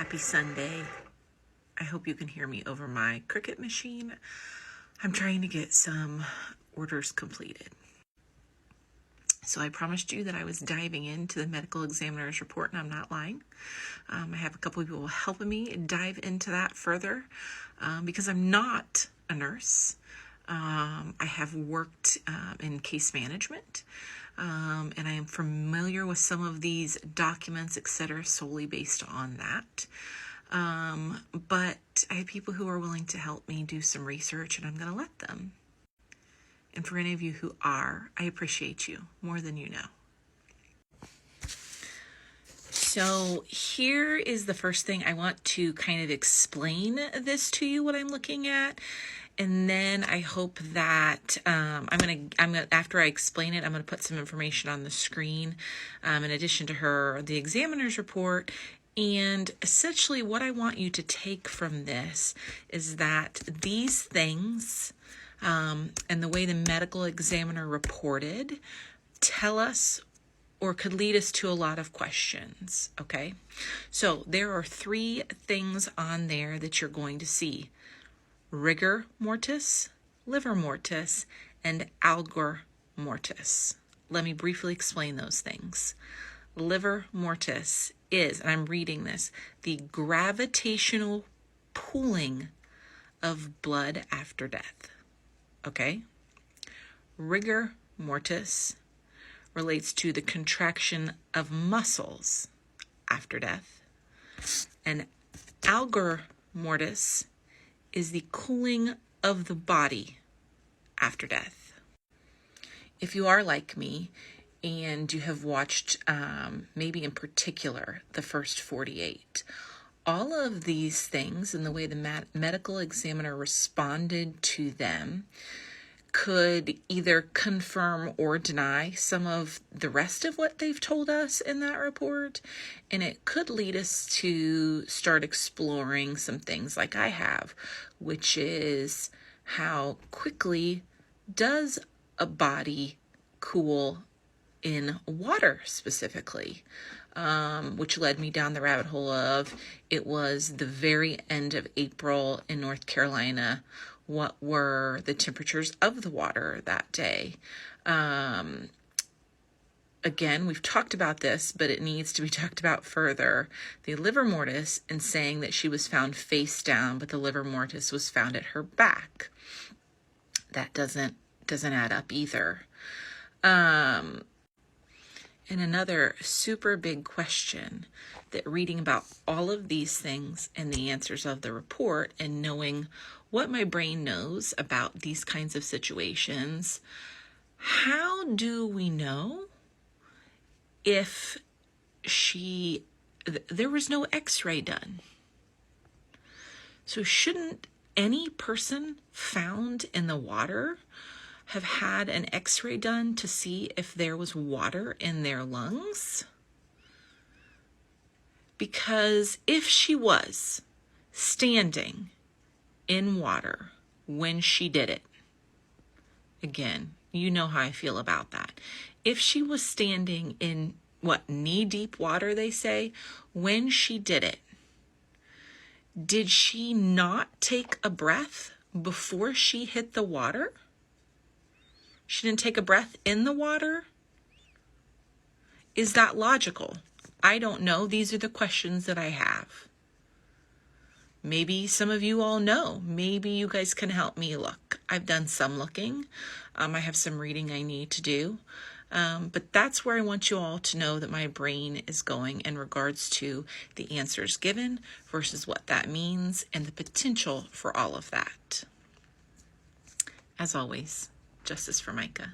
Happy Sunday. I hope you can hear me over my Cricut machine. I'm trying to get some orders completed. So I promised you that I was diving into the medical examiner's report, and I'm not lying. I have a couple of people helping me dive into that further because I'm not a nurse. I have worked in case management, and I am familiar with some of these documents, etc., solely based on that. But I have people who are willing to help me do some research, and I'm going to let them. And for any of you who are, I appreciate you more than you know. So here is the first thing. I want to kind of explain this to you, what I'm looking at. And then I hope that I'm gonna after I explain it, I'm gonna put some information on the screen in addition to the examiner's report. And essentially what I want you to take from this is that these things and the way the medical examiner reported tell us or could lead us to a lot of questions, okay? So there are 3 things on there that you're going to see: rigor mortis, livor mortis, and algor mortis. Let me briefly explain those things. Livor mortis is, and I'm reading this, the gravitational pooling of blood after death. Okay? Rigor mortis relates to the contraction of muscles after death. And algor mortis is the cooling of the body after death. If you are like me and you have watched maybe in particular the first 48, all of these things and the way the medical examiner responded to them could either confirm or deny some of the rest of what they've told us in that report. And it could lead us to start exploring some things like I have, which is how quickly does a body cool in water specifically, which led me down the rabbit hole of it was the very end of April in North Carolina. What were the temperatures of the water that day? Again, we've talked about this, but it needs to be talked about further. The livor mortis, in saying that she was found face down, but the livor mortis was found at her back. That doesn't add up either. And another super big question that reading about all of these things and the answers of the report and knowing what my brain knows about these kinds of situations, how do we know if there was no x-ray done? So shouldn't any person found in the water have had an x-ray done to see if there was water in their lungs? Because if she was standing in water when she did it, again, you know how I feel about that. If she was standing in knee-deep water, they say, when she did it, did she not take a breath before she hit the water? She didn't take a breath in the water? Is that logical? I don't know. These are the questions that I have. Maybe some of you all know. Maybe you guys can help me look. I've done some looking. I have some reading I need to do. But that's where I want you all to know that my brain is going in regards to the answers given versus what that means and the potential for all of that. As always, justice for Micah.